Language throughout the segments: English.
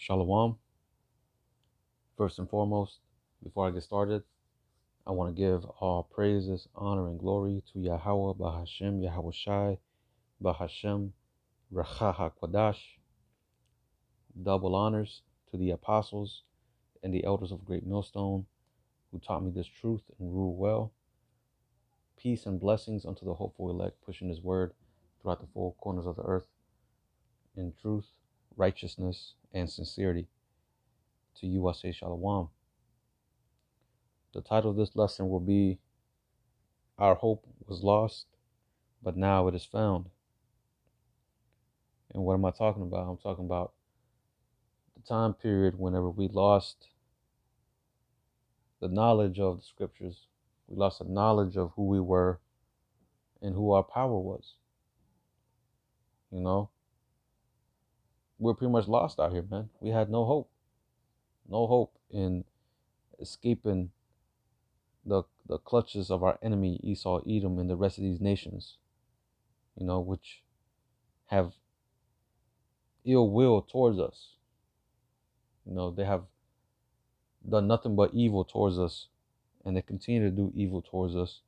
Shalom. First and foremost, before I get started, I want to give all praises, honor, and glory to Yahweh, Bahashem, Yahweh Shai, Bahashem, Racha HaKwadash. Double honors to the apostles and the elders of Great Millstone who taught me this truth and rule well. Peace and blessings unto the hopeful elect pushing his word throughout the four corners of the earth in truth, righteousness, and sincerity. To you I say Shalom. The title of this lesson will be Our Hope Was Lost, but Now It Is Found. And what am I talking about? I'm talking about the time period whenever we lost the knowledge of the scriptures. We lost the knowledge of who we were and who our power was. You know, we're pretty much lost out here, man. We had no hope. No hope in escaping the clutches of our enemy, Esau, Edom, and the rest of these nations, you know, which have ill will towards us. You know, they have done nothing but evil towards us, and they continue to do evil towards us.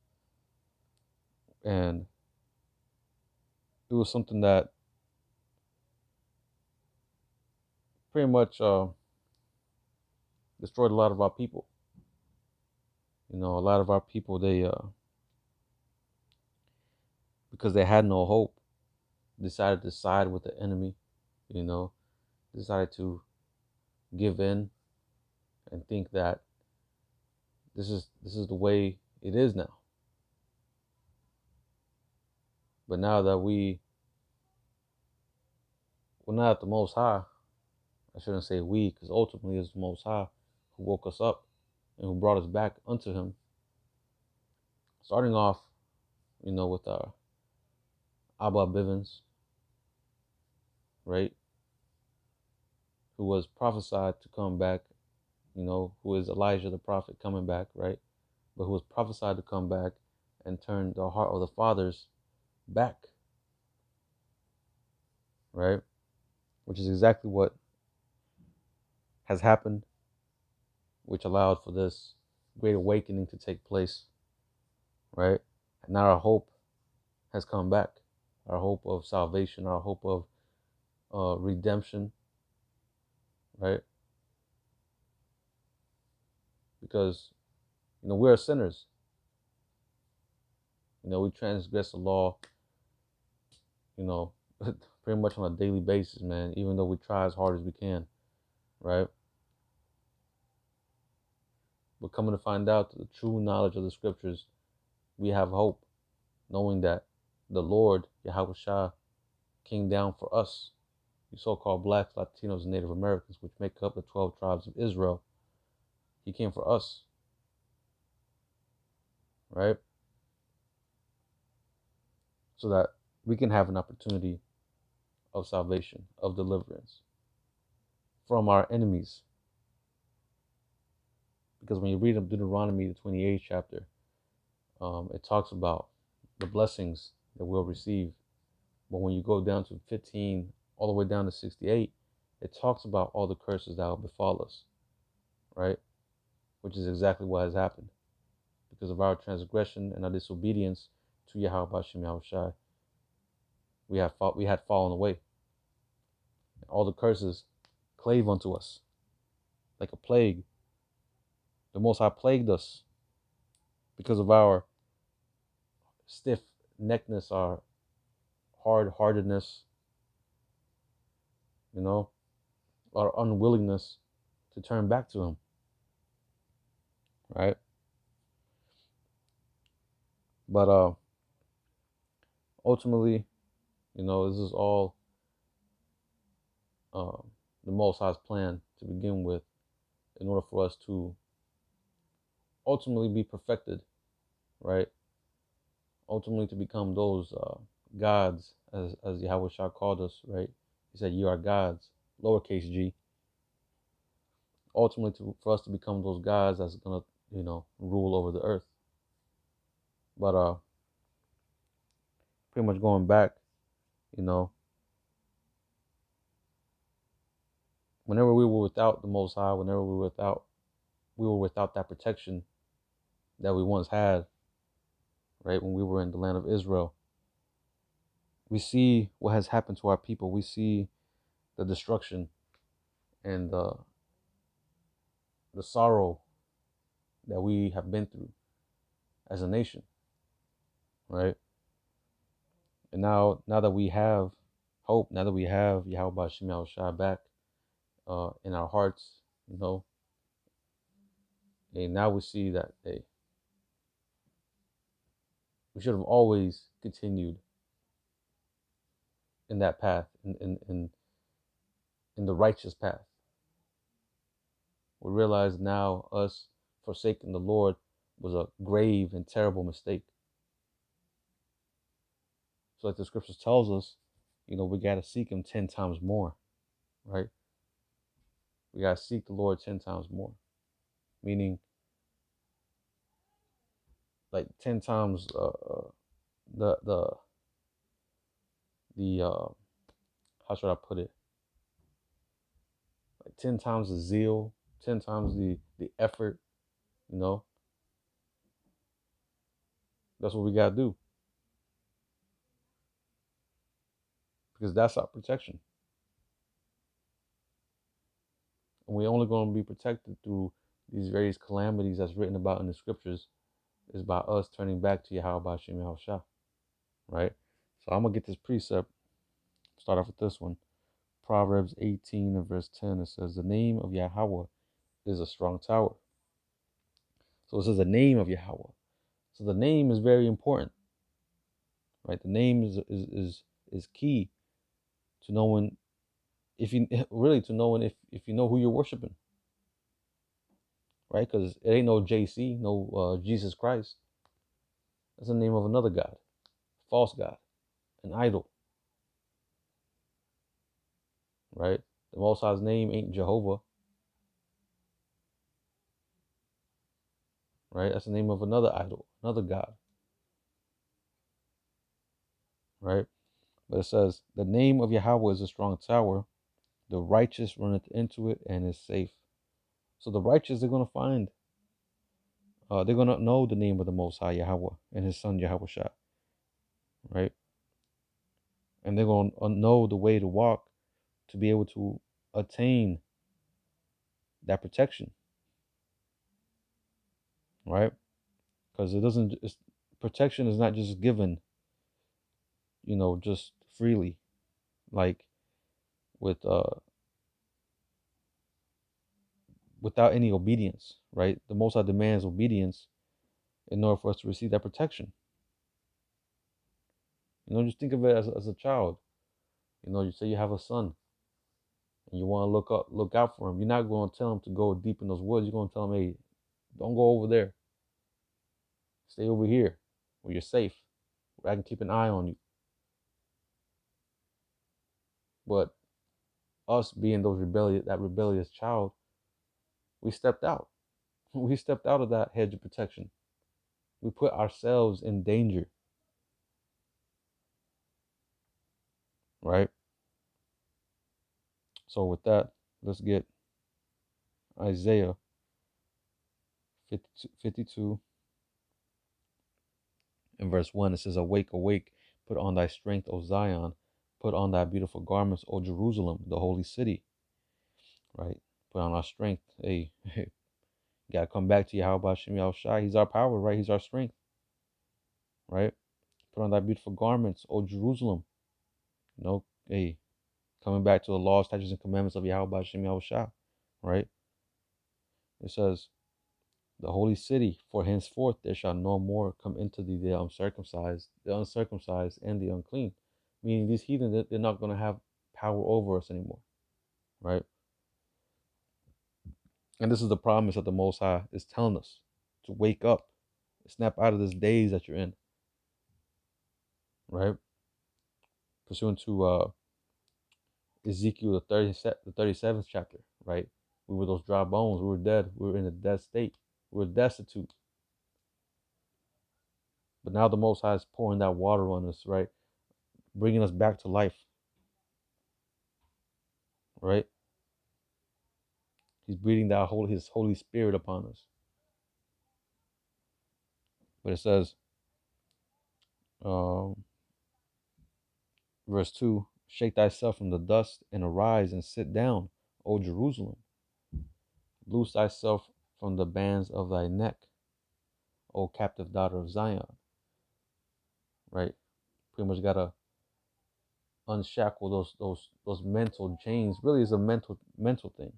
And it was something that pretty much destroyed a lot of our people. You know, a lot of our people, they because they had no hope, decided to side with the enemy. You know, decided to give in and think that this is the way it is now. But now that we're not at the Most High, I shouldn't say we, because ultimately it's the Most High who woke us up and who brought us back unto Him. Starting off, you know, with our Abba Bivens, right, who was prophesied to come back, you know, who is Elijah the prophet coming back, right, but who was prophesied to come back and turn the heart of the fathers back, right, which is exactly what has happened, which allowed for this great awakening to take place, right? And now our hope has come back, our hope of salvation, our hope of redemption, right? Because, you know, we're sinners. You know, we transgress the law, you know, pretty much on a daily basis, man, even though we try as hard as we can, right? But coming to find out the true knowledge of the scriptures, we have hope, knowing that the Lord, Yahweh Shah, came down for us, you so-called blacks, Latinos, and Native Americans, which make up the 12 tribes of Israel. He came for us, right? So that we can have an opportunity of salvation, of deliverance from our enemies. Because when you read Deuteronomy, the 28th chapter, it talks about the blessings that we'll receive. But when you go down to 15, all the way down to 68, it talks about all the curses that will befall us, right? Which is exactly what has happened. Because of our transgression and our disobedience to Yahweh Bashem Yahweh Shai, we had fallen away. And all the curses clave unto us like a plague. The Most High plagued us because of our stiff neckedness, our hard-heartedness, you know, our unwillingness to turn back to Him, right? But ultimately, you know, this is all the Most High's plan to begin with, in order for us to ultimately be perfected, right? Ultimately to become those gods, as Yahweh Shah called us, right? He said, "You are gods," lowercase g. Ultimately, for us to become those gods that's gonna, you know, rule over the earth. But pretty much going back, you know, Whenever we were without the Most High, whenever we were without that protection that we once had, right? When we were in the land of Israel, we see what has happened to our people. We see the destruction and the sorrow that we have been through as a nation, right? And now that we have hope, now that we have Yahweh Bashim Yahushua back in our hearts, you know, and now we see that, hey, we should have always continued in that path, in the righteous path. We realize now us forsaking the Lord was a grave and terrible mistake. So like the scriptures tells us, you know, we got to seek him 10 times more, right? We got to seek the Lord 10 times more, meaning like 10 times the the the how should I put it? Like 10 times the zeal, 10 times the effort, you know. That's what we got to do, because that's our protection. And we're only going to be protected through these various calamities that's written about in the scriptures is by us turning back to Yahweh Bashim Yahushua, right? So I'm going to get this precept, start off with this one. Proverbs 18 and verse 10, it says, the name of Yahweh is a strong tower. So it says the name of Yahweh. So the name is very important, right? The name is key to knowing if you really to knowing if you know who you're worshiping, right? Because it ain't no JC, no Jesus Christ. That's the name of another God, false God, an idol, right? The Most High's name ain't Jehovah, right? That's the name of another idol, another God, right? But it says, the name of Yahweh is a strong tower. The righteous runneth into it and is safe. So the righteous are going to find, they're going to know the name of the Most High Yahweh and his son Yahweh Shah, right? And they're going to know the way to walk to be able to attain that protection, right? Because protection is not just given, you know, just freely, like with without any obedience, right? The Most High demands obedience in order for us to receive that protection. You know, just think of it as a child. You know, you say you have a son and you want to look out for him. You're not going to tell him to go deep in those woods. You're going to tell him, hey, don't go over there. Stay over here where you're safe, where I can keep an eye on you. But us being that rebellious child, we stepped out. We stepped out of that hedge of protection. We put ourselves in danger, right? So with that, let's get Isaiah 52 in verse 1. It says, awake, awake, put on thy strength, O Zion, put on thy beautiful garments, O Jerusalem, the holy city, right? Put on our strength. Hey, you gotta come back to Yahweh Shem Yahushai. He's our power, right? He's our strength, right? Put on thy beautiful garments, O Jerusalem. You know, hey, coming back to the laws, statutes, and commandments of Yahweh Shem Yahushai, right? It says, the holy city, for henceforth there shall no more come into thee the uncircumcised and the unclean. Meaning these heathen, they're not going to have power over us anymore, right? And this is the promise that the Most High is telling us, to wake up, snap out of this daze that you're in, right? Pursuant to Ezekiel, the 37th chapter, right? We were those dry bones. We were dead. We were in a dead state. We were destitute. But now the Most High is pouring that water on us, right? Bringing us back to life, right? He's breathing that his Holy Spirit upon us. But it says, um, verse 2, shake thyself from the dust and arise and sit down, O Jerusalem. Loose thyself from the bands of thy neck, O captive daughter of Zion. Right? Pretty much gotta unshackle those mental chains. Really, it's a mental thing.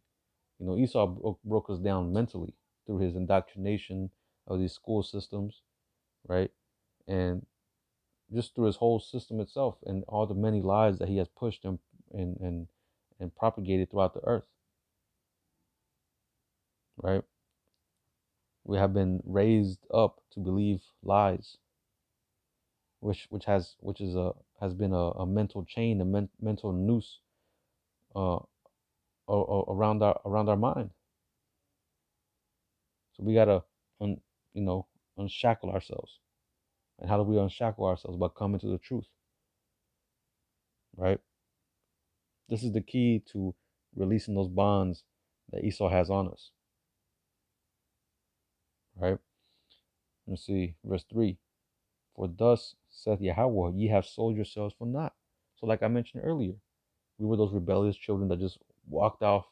You know, Esau broke us down mentally through his indoctrination of these school systems, right? And just through his whole system itself and all the many lies that he has pushed and propagated throughout the earth, right? We have been raised up to believe lies, which has been a mental chain, a mental noose, uh, around our mind. So we gotta, un, you know, unshackle ourselves. And how do we unshackle ourselves? By coming to the truth, right? This is the key to releasing those bonds that Esau has on us, right? Let's see, verse 3. For thus saith Yahweh, ye have sold yourselves for naught. So like I mentioned earlier, we were those rebellious children that just walked off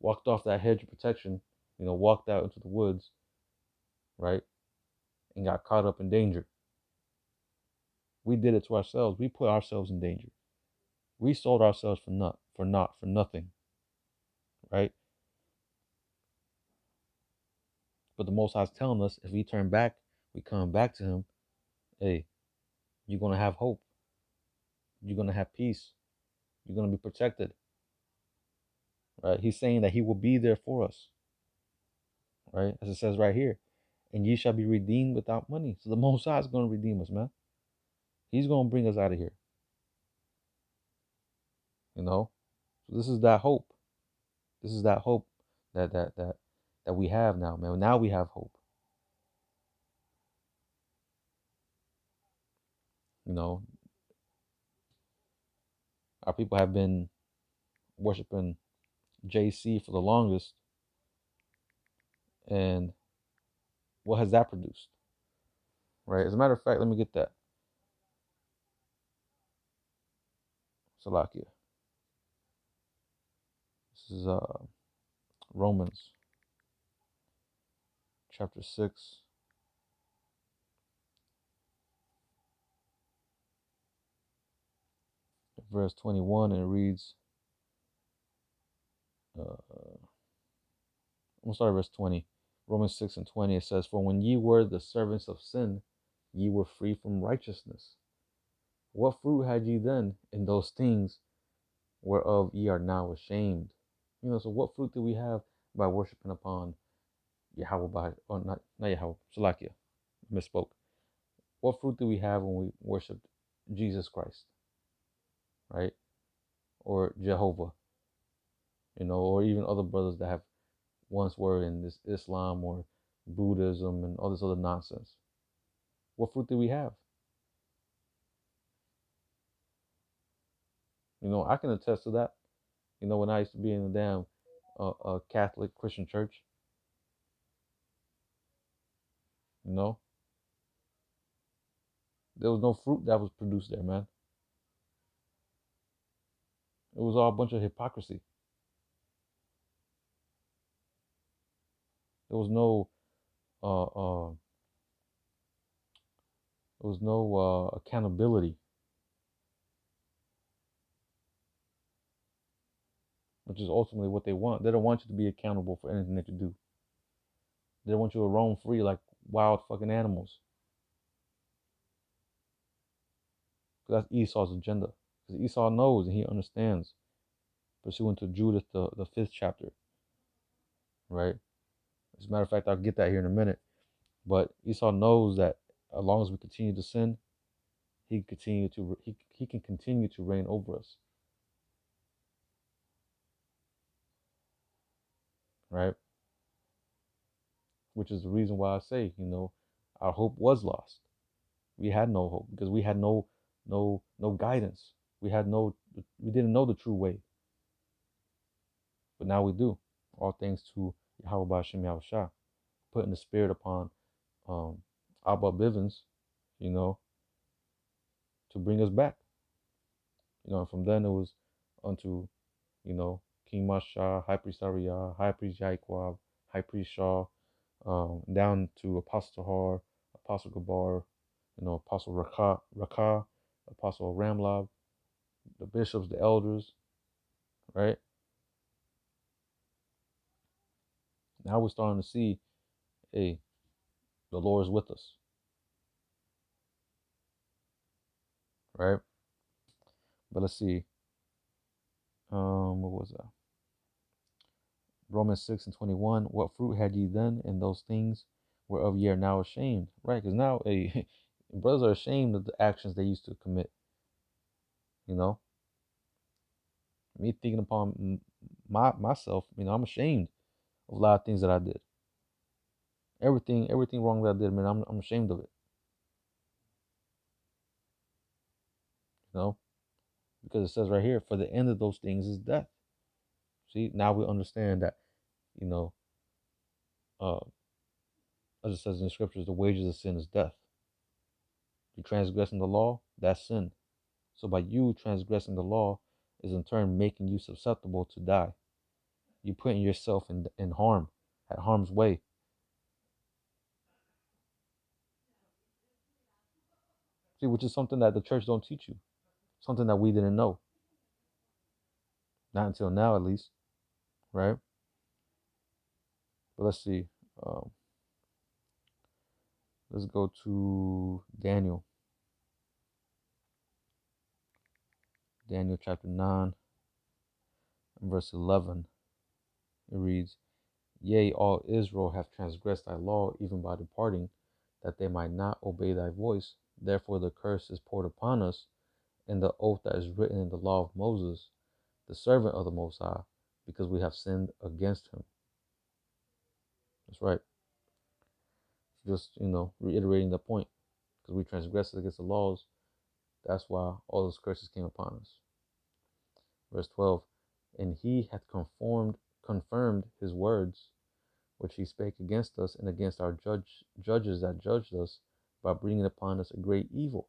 that hedge of protection, walked out into the woods, right? And got caught up in danger. We did it to ourselves. We put ourselves in danger. We sold ourselves for nothing, right? But the Most High is telling us if we turn back, we come back to Him, hey, you're going to have hope. You're going to have peace. You're going to be protected, right? He's saying that He will be there for us, right? As it says right here, and ye shall be redeemed without money. So the Most High is going to redeem us, man. He's going to bring us out of here, So this is that hope. This is that hope that we have now, man. Now we have hope. Our people have been worshiping JC for the longest, and what has that produced? Right? As a matter of fact, let me get that. Salakia. This is Romans chapter 6. Verse 21, and it reads, I'm going to start at verse 20. Romans 6 and 20, it says, for when ye were the servants of sin, ye were free from righteousness. What fruit had ye then in those things whereof ye are now ashamed? So what fruit do we have by worshiping upon Yahweh, or not Yahweh, Salakia, misspoke. What fruit do we have when we worship Jesus Christ, right? Or Jehovah, or even other brothers that have once were in this Islam or Buddhism and all this other nonsense. What fruit do we have? I can attest to that. When I used to be in a damn Catholic Christian church, there was no fruit that was produced there, man. It was all a bunch of hypocrisy. There was no accountability, which is ultimately what they want. They don't want you to be accountable for anything that you do. They don't want you to roam free like wild fucking animals. That's Esau's agenda. Because Esau knows and he understands, pursuant to Judith, the 5th chapter, right? As a matter of fact, I'll get that here in a minute. But Esau knows that as long as we continue to sin, he can continue to reign over us, right? Which is the reason why I say, our hope was lost. We had no hope because we had no guidance. We didn't know the true way. But now we do. All thanks to Yahweh Bashim Yahushua, putting the spirit upon Abba Bivens, you know, to bring us back. And from then it was unto, King Masha, High Priest Ariyah, High Priest Yaikwab, High Priest Shaw, down to Apostle Tahar, Apostle Gabar, Apostle Rakah, Apostle Ramlab, the bishops, the elders, right? Now we're starting to see, hey, the Lord is with us, right? But let's see, what was that? Romans 6:21. What fruit had ye then in those things whereof ye are now ashamed, right? Because now, hey, brothers are ashamed of the actions they used to commit. Me thinking upon myself, I'm ashamed of a lot of things that I did. Everything wrong that I did, man, I'm ashamed of it. Because it says right here, for the end of those things is death. See, now we understand that, uh, as it says in the scriptures, the wages of sin is death. You transgressing the law, that's sin. So by you transgressing the law is in turn making you susceptible to die. You putting yourself in harm, at harm's way. See, which is something that the church don't teach you. Something that we didn't know. Not until now, at least. Right? But let's see. Um, let's go to Daniel. Daniel chapter 9 and verse 11. It reads, Yea, all Israel have transgressed thy law, even by departing, that they might not obey thy voice. Therefore the curse is poured upon us, and the oath that is written in the law of Moses, the servant of the Most High, because we have sinned against him. That's right. Just, reiterating the point. Because we transgressed against the laws, that's why all those curses came upon us. Verse 12, and he hath confirmed his words, which he spake against us and against our judges that judged us, by bringing upon us a great evil.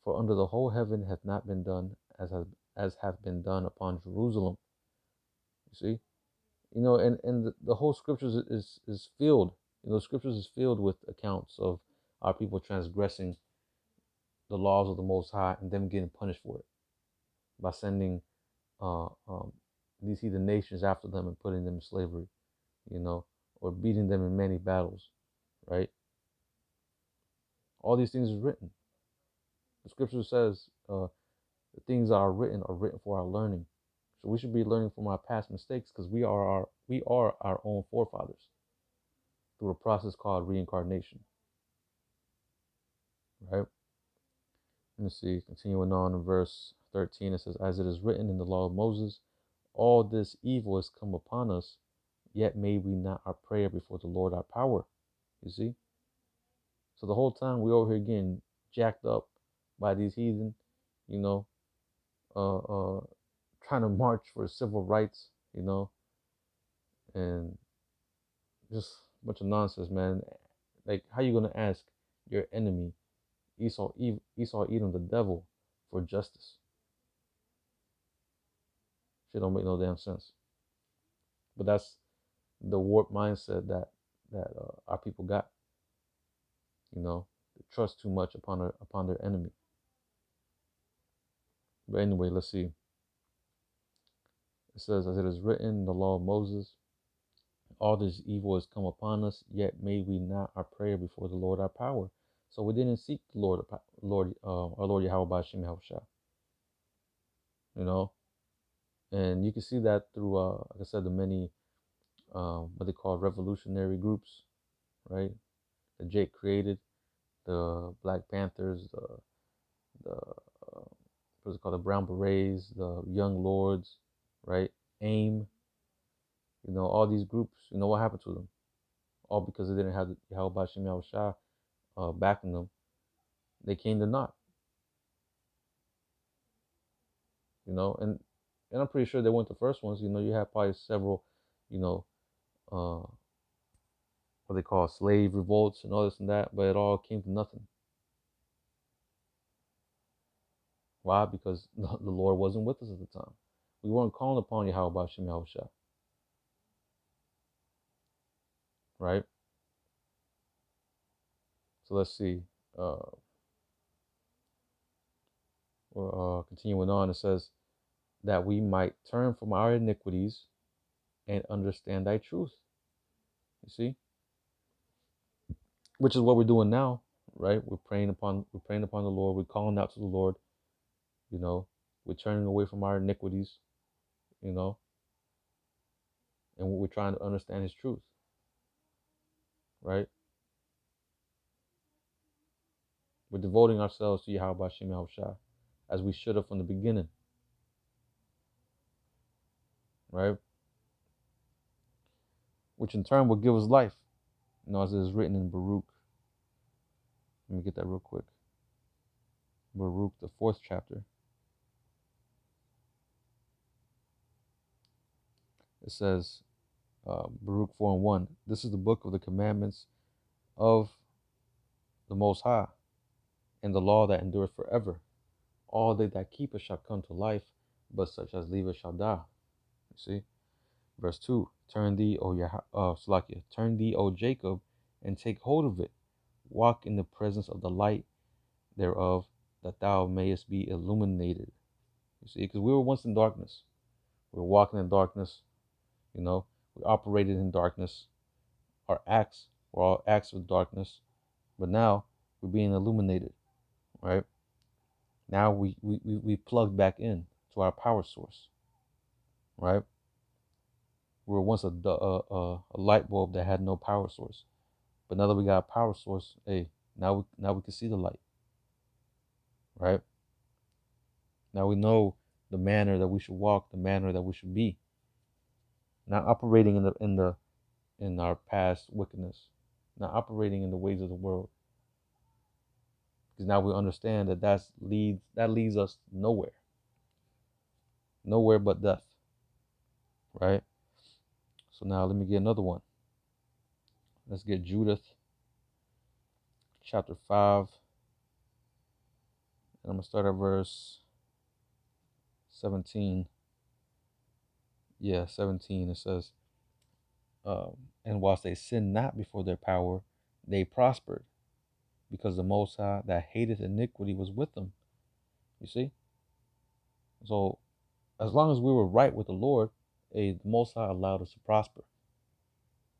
For under the whole heaven hath not been done as hath been done upon Jerusalem. You see, and the whole scriptures is filled. Scriptures is filled with accounts of our people transgressing the laws of the Most High and them getting punished for it by sending these heathen nations after them and putting them in slavery, or beating them in many battles, right? All these things is written. The scripture says the things that are written for our learning. So we should be learning from our past mistakes, because we are our own forefathers through a process called reincarnation, right? Let me see. Continuing on in verse 13, it says, as it is written in the law of Moses, all this evil has come upon us, yet made we not our prayer before the Lord our power. You see? So the whole time we over here getting jacked up by these heathen, you know, trying to march for civil rights, and just a bunch of nonsense, man. Like, how you gonna ask your enemy, Esau Edom, the devil, for justice? Shit don't make no damn sense. But that's the warped mindset that our people got. They trust too much upon their enemy. But anyway, let's see. It says, as it is written in the law of Moses, all this evil has come upon us, yet made we not our prayer before the Lord our power. So we didn't seek the our Lord Yahweh Bashim Yahushua. And you can see that through, like I said, the many what they call revolutionary groups, right? That Jake created, the Black Panthers, the what's it called, the Brown Berets, the Young Lords, right? AIM, all these groups. What happened to them? All because they didn't have the Yahweh Bashim Yahushua backing them. They came to naught. And I'm pretty sure they weren't the first ones. You have probably several you know, what they call slave revolts and all this and that, but it all came to nothing. Why? Because the Lord wasn't with us at the time. We weren't calling upon Yahweh Hashem Yahushua, right? So let's see. Uh, we're continuing on. It says that we might turn from our iniquities and understand thy truth. You see, which is what we're doing now, right? We're praying upon the Lord. We're calling out to the Lord. You know, we're turning away from our iniquities. You know, and we're trying to understand His truth, right? We're devoting ourselves to Yahweh Hashem Yahushua as we should have from the beginning, right? Which in turn will give us life, you know, as it is written in Baruch. Let me get that real quick. Baruch, the 4th chapter. It says, Baruch 4:1, this is the book of the commandments of the Most High, and the law that endureth forever. All they that keep it shall come to life, but such as leave it shall die. You see? Verse 2, turn thee, O Jacob, and take hold of it. Walk in the presence of the light thereof, that thou mayest be illuminated. You see, because we were once in darkness. We were walking in darkness, you know, we operated in darkness. Our acts were all acts of darkness. But now we're being illuminated, right? Now we plugged back in to our power source, right? We were once a light bulb that had no power source. But now that we got a power source, hey, now we can see the light, right? Now we know the manner that we should walk, the manner that we should be. Not operating in our past wickedness, not operating in the ways of the world. Because now we understand that that leads us nowhere but death, right? So now let me get another one. Let's get Judith chapter 5, and I'm gonna start at verse 17. Yeah, 17. It says, and whilst they sinned not before their power, they prospered, because the Most High that hateth iniquity was with them. You see? So as long as we were right with the Lord, the Most High allowed us to prosper.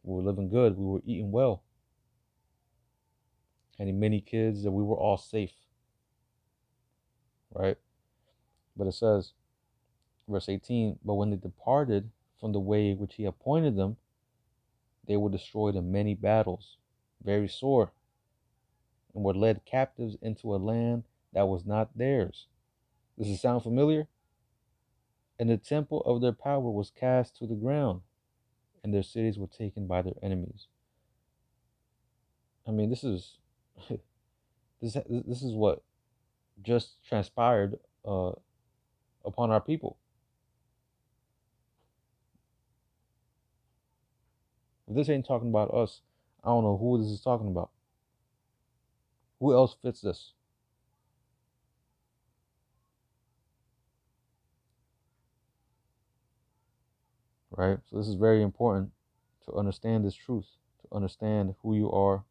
We were living good. We were eating well. Having many kids, and we were all safe. Right? But it says, verse 18, but when they departed from the way which he appointed them, they were destroyed in many battles, very sore, and were led captives into a land that was not theirs. Does it sound familiar? And the temple of their power was cast to the ground, and their cities were taken by their enemies. I mean, this is this is what just transpired upon our people. If this ain't talking about us, I don't know who this is talking about. Who else fits this? Right? So this is very important to understand this truth, to understand who you are.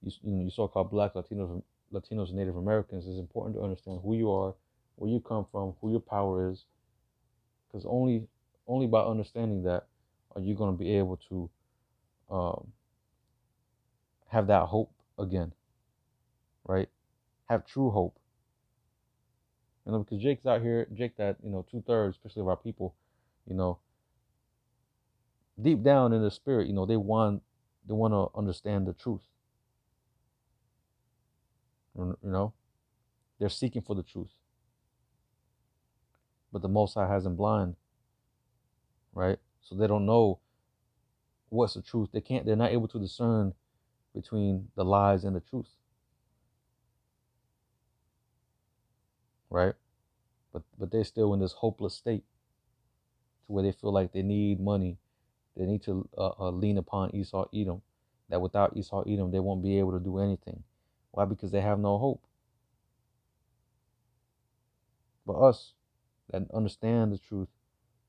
You so-called Black Latinos, and Native Americans. It's important to understand who you are, where you come from, who your power is, because only by understanding that are you going to be able to um, have that hope again, right? Have true hope. You know, because Jake's out here, Jake, that 2/3, especially of our people, you know, deep down in the spirit, they want to understand the truth. You know, they're seeking for the truth, but the Most High has them blind, right? So they don't know what's the truth. They're not able to discern between the lies and the truth, right? But they're still in this hopeless state to where they feel like they need money, They need to lean upon Esau, Edom. That without Esau, Edom, they won't be able to do anything. Why? Because they have no hope. But us that understand the truth,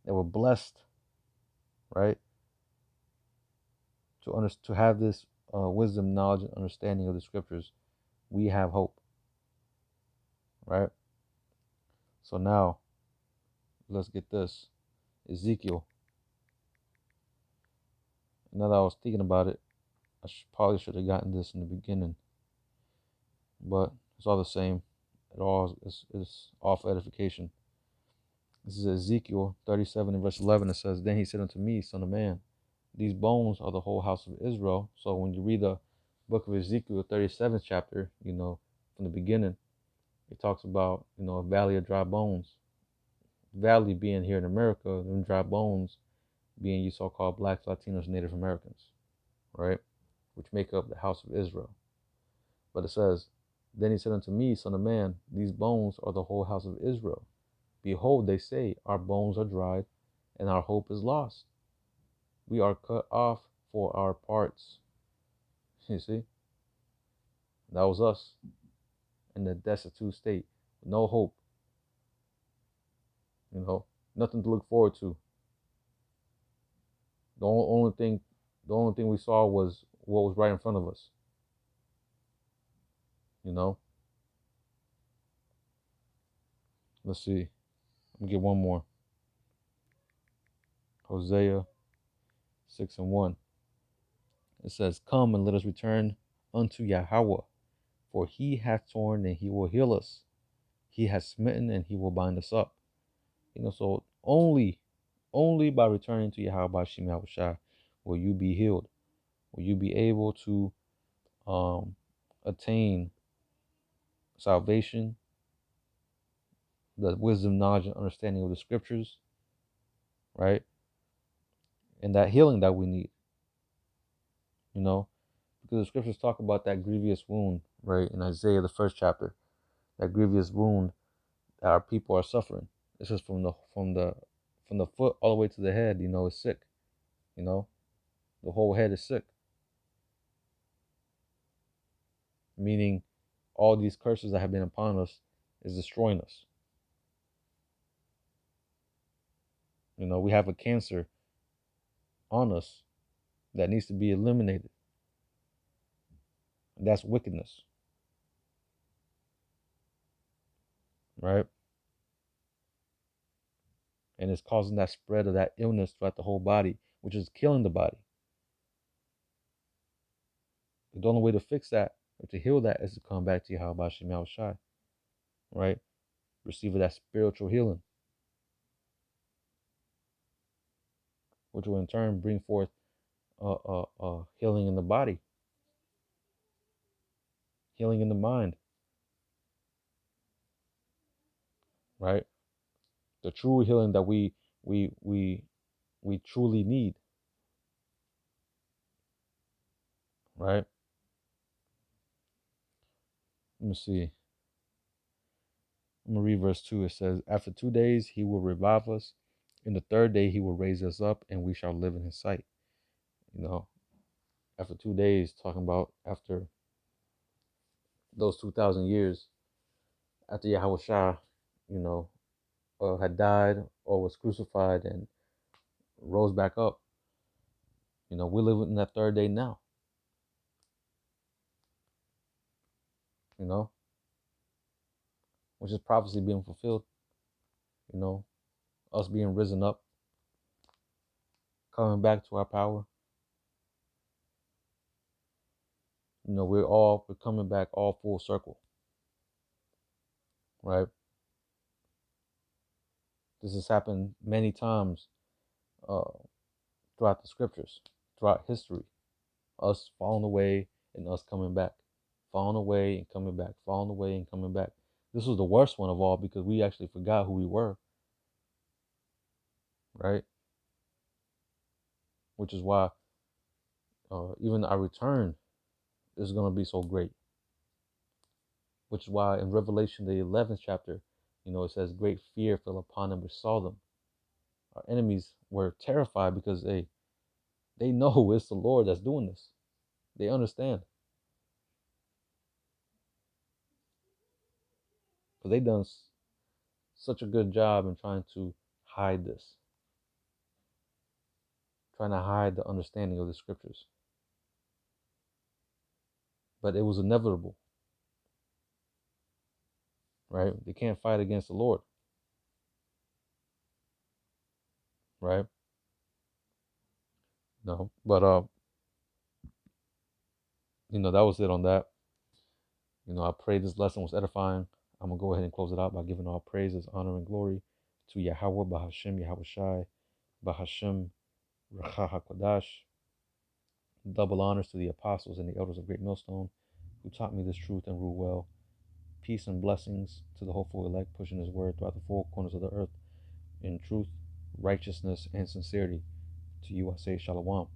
that we're blessed, right, to have this wisdom, knowledge, and understanding of the scriptures, we have hope, right? So now, let's get this. Ezekiel. Now that I was thinking about it, I probably should have gotten this in the beginning, but it's all the same. It all is all for edification. This is Ezekiel 37 and verse 11. It says, "Then he said unto me, Son of man, these bones are the whole house of Israel." So when you read the book of Ezekiel, 37th chapter, from the beginning, it talks about, a valley of dry bones. Valley being here in America, them dry bones being you so-called blacks, Latinos, Native Americans, right? Which make up the house of Israel. But it says, "Then he said unto me, Son of man, these bones are the whole house of Israel. Behold, they say, our bones are dried, and our hope is lost. We are cut off for our parts." You see? That was us in the destitute state. No hope. Nothing to look forward to. The only thing we saw was what was right in front of us. Let's see. Let me get one more. Hosea 6 and 1. It says, "Come and let us return unto Yahweh, for he hath torn and he will heal us. He has smitten and he will bind us up." So only by returning to Yahweh Bashim Yahushua will you be healed. Will you be able to attain salvation, the wisdom, knowledge, and understanding of the scriptures, right? And that healing that we need, because the scriptures talk about that grievous wound, right? In Isaiah, the 1st chapter, that grievous wound that our people are suffering. This is from the foot all the way to the head, is sick. The whole head is sick. Meaning all these curses that have been upon us is destroying us. We have a cancer on us that needs to be eliminated. And that's wickedness. Right? And it's causing that spread of that illness throughout the whole body, which is killing the body. The only way to fix that or to heal that is to come back to Yahweh Shem Yahushai. Right? Receive that spiritual healing, which will in turn bring forth healing in the body, healing in the mind, right? The true healing that we truly need, right? Let me see. I'm going to read verse 2. It says, "After 2 days he will revive us. In the third day he will raise us up, and we shall live in his sight." After 2 days, talking about after those 2,000 years, after Yahweh Shah, had died or was crucified and rose back up. We live in that third day now. Which is prophecy being fulfilled. Us being risen up, coming back to our power. We're coming back all full circle. Right? This has happened many times throughout the scriptures, throughout history. Us falling away and us coming back. Falling away and coming back. Falling away and coming back. This was the worst one of all because we actually forgot who we were. Right? Which is why even our return is going to be so great. Which is why in Revelation, the 11th chapter, it says great fear fell upon them which saw them. Our enemies were terrified because They know it's the Lord that's doing this. They understand. Because they done such a good job in trying to hide this, trying to hide the understanding of the scriptures. But it was inevitable, right? They can't fight against the Lord, right? No. But that was it on that. I pray this lesson was edifying. I'm gonna go ahead and close it out by giving all praises, honor, and glory to Yahweh, Bahashem, Yahweh Shai, Bahashem, Racha HaKodash. Double honors to the apostles and the elders of Great Millstone who taught me this truth and rule well. Peace and blessings to the hopeful elect pushing his word throughout the four corners of the earth in truth, righteousness, and sincerity. To you I say Shalom.